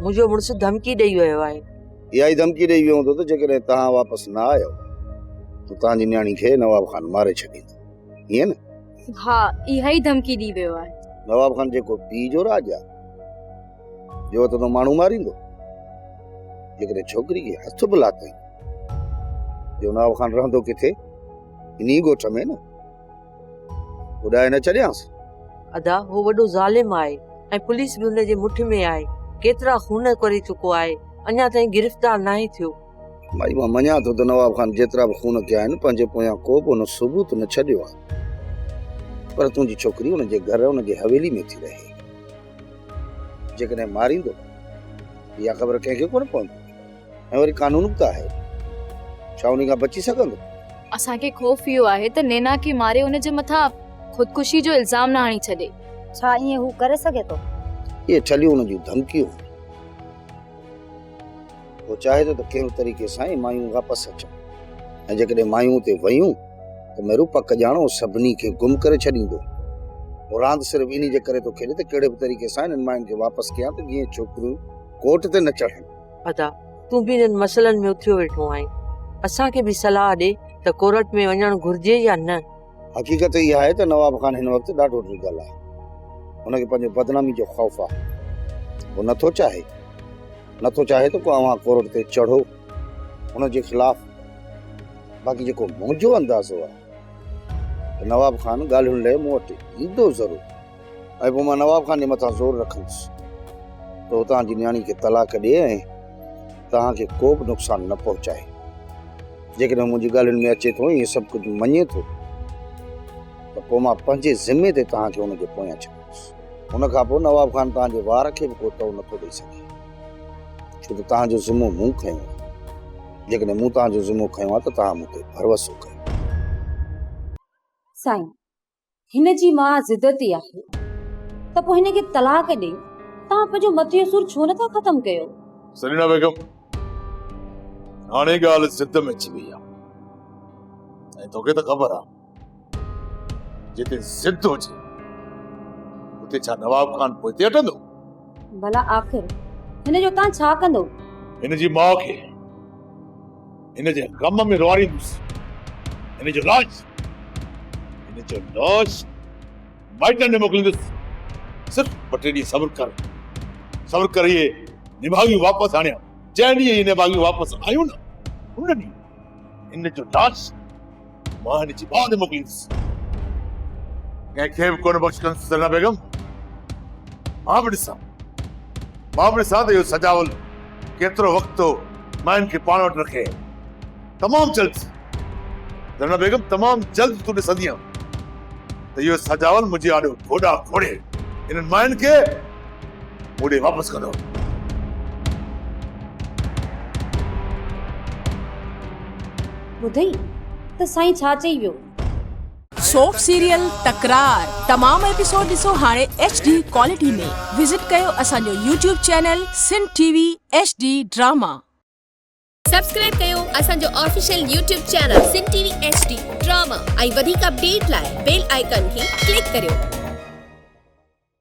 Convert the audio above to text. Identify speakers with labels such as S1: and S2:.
S1: मुझो मुड़स धमकी ॾेई वियो आहे।
S2: इहा ई धमकी ॾेई वियो हूंदो त जेकॾहिं तव्हां वापसि न आयो त तव्हांजी न्याणी खे नवाब खान मारे छॾींदो, ईअं न?
S3: हा, इहा ई धमकी ॾी वियो आहे।
S2: नवाब खान जेको पीउ जो राज आहे, जो त माण्हू मारींदो, जेकॾहिं छोकिरी खे हथ बि लाथई, जो नवाब खान रहंदो किथे? इन्ही ॻोठ में न। ॿुधाए न छॾियांसि?
S1: अदा वो वॾो ज़ालिम आहे ऐं पुलिस बि हुन जे मुठि में आहे। केतिरा खून करे चुको आहे, अञा ताईं गिरफ़्तार नाहे थियो।
S2: भाई मां मञा थो त नवाब खान जेतिरा बि खून कया आहिनि पंहिंजे पोयां को बि हुन सबूत न छॾियो आहे, पर तुंहिंजी छोकिरी हुनजे घर हुनजे हवेली में थी रहे। जेकॾहिं मारींदो इहा ख़बर कंहिंखे कोन पवंदी, ऐं वरी कानून बि त आहे, छा उन खां बची सघंदो?
S3: असांखे ख़ौफ़ इहो आहे त नैना खे मारे हुन जे मथां खुदकुशी जो इल्ज़ाम न हणी छॾे।
S4: छा ईअं हू करे सघे थो?
S2: ये छलियूं हुन जूं धमकियूं। वो चाहे तो कंहिं तरीक़े सां ई मायूं वापसि अचनि, ऐं जेकॾहिं मायूं ते वयूं त मेरू पक ॼाणो सभिनी खे गुम करे छॾींदो। वो रांदि सिर्फ़ु इन जे करे थो खेॾे त कहिड़े बि तरीक़े सां हिननि मायुनि खे वापसि कयां त जीअं छोकिरियूं कोर्ट ते न चढ़नि।
S1: अदा तूं बि हिननि मसइलनि में उथियो वेठो आहीं, असांखे बि सलाह ॾे त कोर्ट में वञणु घुर्जे या न।
S2: हक़ीक़त इहा आहे त नवाब खान हिन वक़्तु ॾाढो डिॻल आहे। हुनखे पंहिंजे बदनामी जो ख़ौफ़ आहे। वो नथो चाहे त को अव्हां कोर्ट ते चढ़ो हुनजे ख़िलाफ़। बाक़ी जेको मुंहिंजो अंदाज़ो आहे त नवाब खान ॻाल्हियुनि लाइ मूं वटि ईंदो ज़रूरु, ऐं पोइ मां नवाब खान जे मथां ज़ोर रखंदुसि त तव्हांजी न्याणी खे तलाक ॾिए ऐं तव्हांखे को बि नुक़सानु न पहुचाए। जेकॾहिं मुंहिंजी ॻाल्हियुनि में अचे थो, इहे सभु कुझु मञे थो, त पोइ मां पंहिंजे ज़िमे ते तव्हांखे हुनजे पोयां छॾींदुसि। हुन खां पोइ नवाब खान तव्हांजे वार खे बि को तव नथो ॾेई सघे, छो त तव्हांजो ज़िमो मूं खयो आहे। जेकॾहिं मूं तव्हांजो ज़िमो खयो आहे त तव्हां मूं ते भरवसो कयो।
S4: साईं, हिन जी मां ज़िदती आहे त पोइ हिन खे तलाक ॾेई तव्हां पंहिंजो मथे जो सूर छो नथा ख़तमु कयो?
S5: सरीना बेगम, हाणे ॻाल्हि ज़िद में अची वई आहे, ऐं तोखे त ख़बर आहे जिते ज़िद हुजे उते छा नवाब खान पोइते हटंदो?
S4: भला आख़िर हिन जो तव्हां छा कंदो?
S5: हिन जी माउ खे हिन जे ग़म में रुआरींदुसि। हिन जो लाश माइटनि में मोकिलींदुसि। सिर्फ़ु 2 ॾींहं सब्र कर इहे निभागियूं वापसि आणिया। 6 ॾींहं इहे निभागियूं वापसि आयूं न, उन ॾींहुं हिन जो लाश मां हिन जी माउ खे मोकिलींदुसि। कंहिंखे बि कोन बख़्शंदुसि सरीना बेगम। मां बि ॾिसां त इहो सजावल केतिरो वक़्तु मायुनि खे पाण वटि रखे। तमामु जल्द सरीना बेगम, तमामु जल्द तूं ॾिसंदीअ त इहो सजावल मुंहिंजे आॾो घोड़ा घोड़े इन्हनि मायुनि खे मूं ॾे वापसि कंदो।
S4: ॿुधई त साईं छा चई वियो?
S6: सोप सीरियल तकरार तमाम एपिसोड ॾिसो हाणे HD क्वालिटी में। विजिट कयो असांजो YouTube channel Sindh TV HD drama.
S7: Subscribe कयो असांजो official YouTube channel Sindh TV HD drama ऐं वधीक अपडेट लाइ बेल आइकन खे क्लिक करियो।